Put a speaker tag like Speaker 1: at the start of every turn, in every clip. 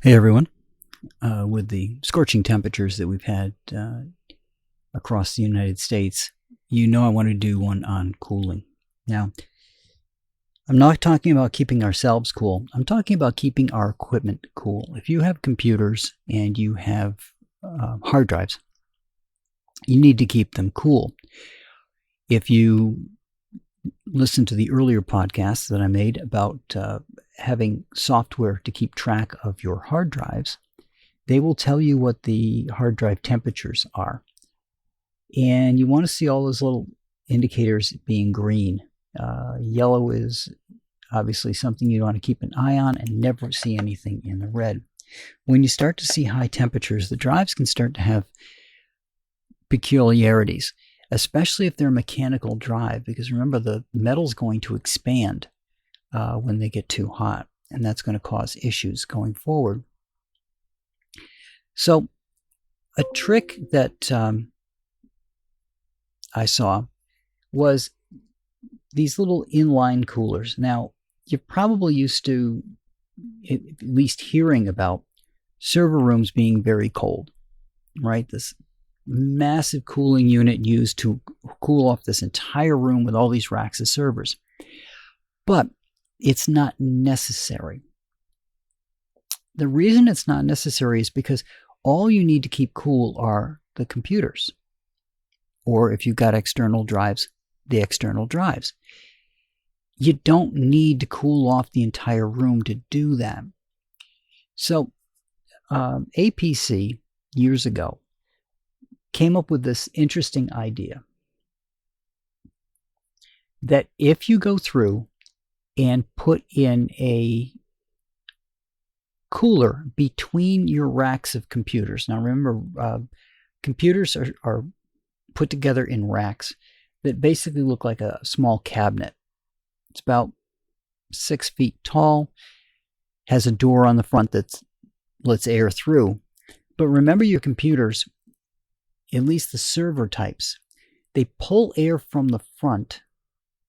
Speaker 1: Hey everyone. With the scorching temperatures that we've had across the United States, I want to do one on cooling. Now, I'm not talking about keeping ourselves cool. I'm talking about keeping our equipment cool. If you have computers and you have hard drives, you need to keep them cool. If you listen to the earlier podcasts that I made about having software to keep track of your hard drives, they will tell you what the hard drive temperatures are. And you want to see all those little indicators being green. Yellow is obviously something you want to keep an eye on and never see anything in the red. When you start to see high temperatures, the drives can start to have peculiarities, especially if they're a mechanical drive, because remember, the metal's going to expand when they get too hot, and that's going to cause issues going forward. So a trick that I saw was these little inline coolers. Now, you're probably used to at least hearing about server rooms being very cold, right? This massive cooling unit used to cool off this entire room with all these racks of servers. But it's not necessary. The reason it's not necessary is because all you need to keep cool are the computers. Or if you've got external drives, the external drives. You don't need to cool off the entire room to do that. So APC years ago came up with this interesting idea that if you go through and put in a cooler between your racks of computers. Now remember, computers are put together in racks that basically look like a small cabinet. It's about 6 feet tall, has a door on the front that lets air through. But remember, your computers, at least the server types, they pull air from the front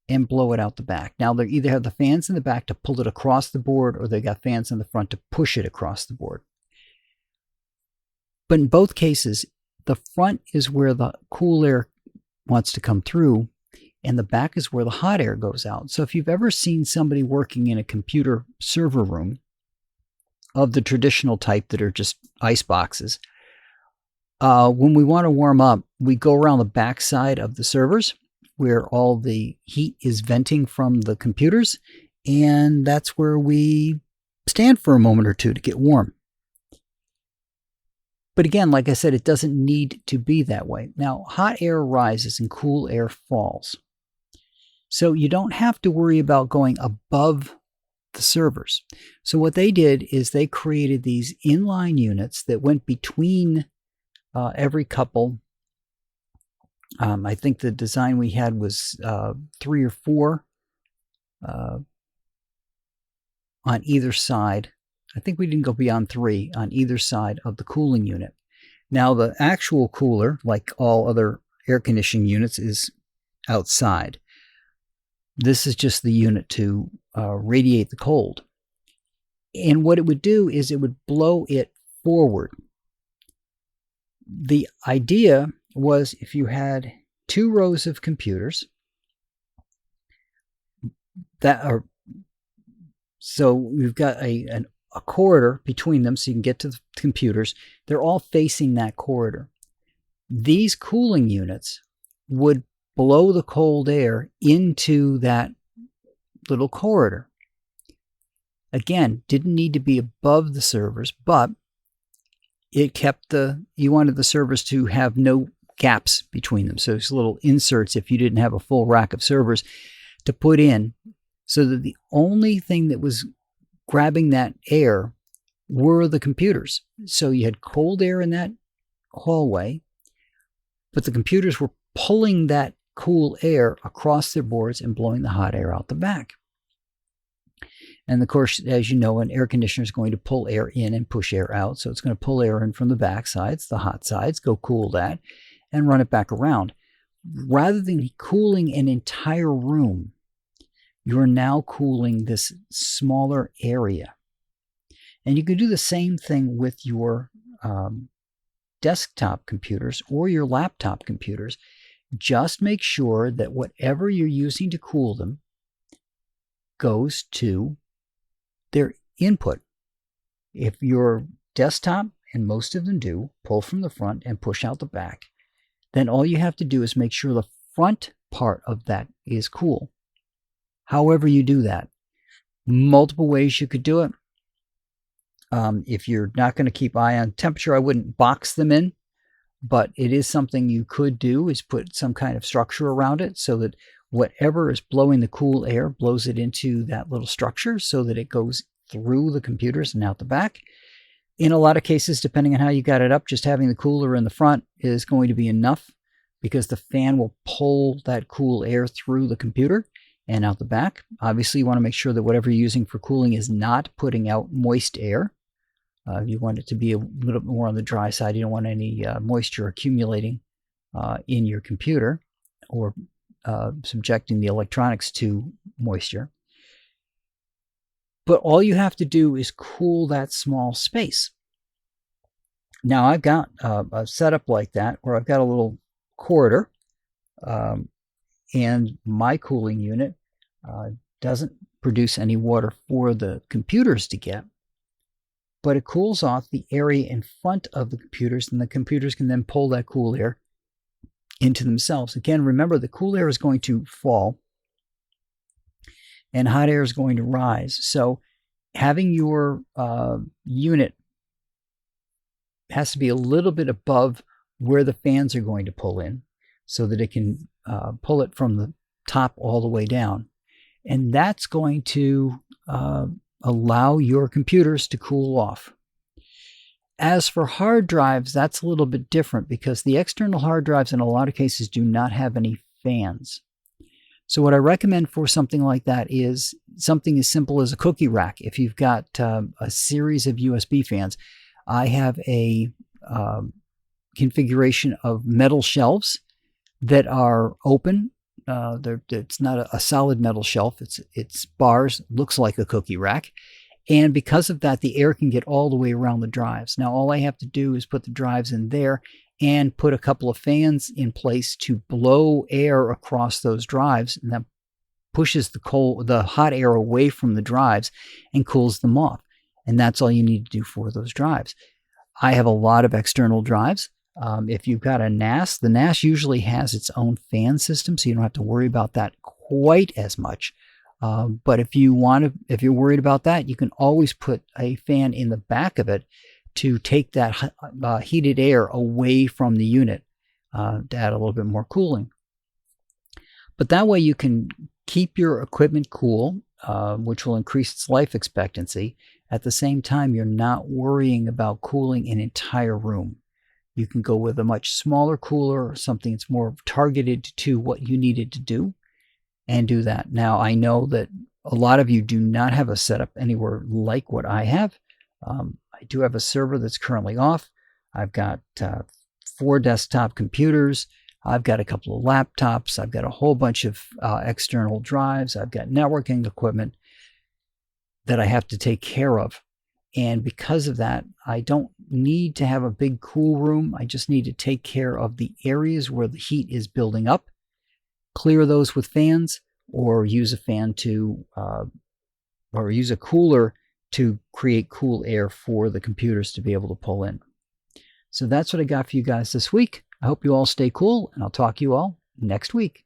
Speaker 1: and blow it out the back. Now, they either have the fans in the back to pull it across the board, or they got fans in the front to push it across the board. But in both cases, the front is where the cool air wants to come through, and the back is where the hot air goes out. So if you've ever seen somebody working in a computer server room of the traditional type that are just ice boxes, when we want to warm up, we go around the back side of the servers where all the heat is venting from the computers, and that's where we stand for a moment or two to get warm. But again, like I said, it doesn't need to be that way. Now, hot air rises and cool air falls. So you don't have to worry about going above the servers. So what they did is they created these inline units that went between every couple. I think the design we had was 3 or 4 on either side. I think we didn't go beyond 3 on either side of the cooling unit. Now, the actual cooler, like all other air conditioning units, is outside. This is just the unit to radiate the cold. And what it would do is it would blow it forward. The idea was if you had 2 rows of computers that are, so you've got a corridor between them so you can get to the computers. They're all facing that corridor. These cooling units would blow the cold air into that little corridor. Again, didn't need to be above the servers, but it kept you wanted the servers to have no gaps between them. So there's little inserts if you didn't have a full rack of servers to put in, so that the only thing that was grabbing that air were the computers. So you had cold air in that hallway, but the computers were pulling that cool air across their boards and blowing the hot air out the back. And of course, as you know, an air conditioner is going to pull air in and push air out. So it's going to pull air in from the back sides, the hot sides, go cool that, and run it back around. Rather than cooling an entire room, you're now cooling this smaller area. And you can do the same thing with your desktop computers or your laptop computers. Just make sure that whatever you're using to cool them goes to their input. If your desktop, and most of them do, pull from the front and push out the back, then all you have to do is make sure the front part of that is cool. However you do that, multiple ways you could do it. If you're not going to keep eye on temperature, I wouldn't box them in, but it is something you could do, is put some kind of structure around it so that whatever is blowing the cool air blows it into that little structure so that it goes through the computers and out the back. In a lot of cases, depending on how you got it up, just having the cooler in the front is going to be enough, because the fan will pull that cool air through the computer and out the back. Obviously, you want to make sure that whatever you're using for cooling is not putting out moist air. You want it to be a little bit more on the dry side. You don't want any moisture accumulating in your computer or subjecting the electronics to moisture. But all you have to do is cool that small space. Now, I've got a setup like that where I've got a little corridor, and my cooling unit doesn't produce any water for the computers to get, but it cools off the area in front of the computers, and the computers can then pull that cool air into themselves. Again, remember, the cool air is going to fall and hot air is going to rise. So having your unit has to be a little bit above where the fans are going to pull in so that it can pull it from the top all the way down. And that's going to allow your computers to cool off. As for hard drives, that's a little bit different, because the external hard drives in a lot of cases do not have any fans. So what I recommend for something like that is something as simple as a cookie rack. If you've got a series of USB fans, I have a configuration of metal shelves that are open. It's not a solid metal shelf. It's bars, looks like a cookie rack. And because of that, the air can get all the way around the drives. Now, all I have to do is put the drives in there and put a couple of fans in place to blow air across those drives, and that pushes the hot air away from the drives and cools them off. And that's all you need to do for those drives. I have a lot of external drives. If you've got a NAS, the NAS usually has its own fan system, so you don't have to worry about that quite as much. But if you're worried about that, you can always put a fan in the back of it to take that heated air away from the unit to add a little bit more cooling. But that way you can keep your equipment cool, which will increase its life expectancy. At the same time, you're not worrying about cooling an entire room. You can go with a much smaller cooler, or something that's more targeted to what you needed to do, and do that. Now, I know that a lot of you do not have a setup anywhere like what I have. I do have a server that's currently off. I've got 4 desktop computers. I've got a couple of laptops. I've got a whole bunch of external drives. I've got networking equipment that I have to take care of. And because of that, I don't need to have a big cool room. I just need to take care of the areas where the heat is building up, clear those with fans, or use a fan to, or use a cooler to create cool air for the computers to be able to pull in. So that's what I got for you guys this week. I hope you all stay cool, and I'll talk to you all next week.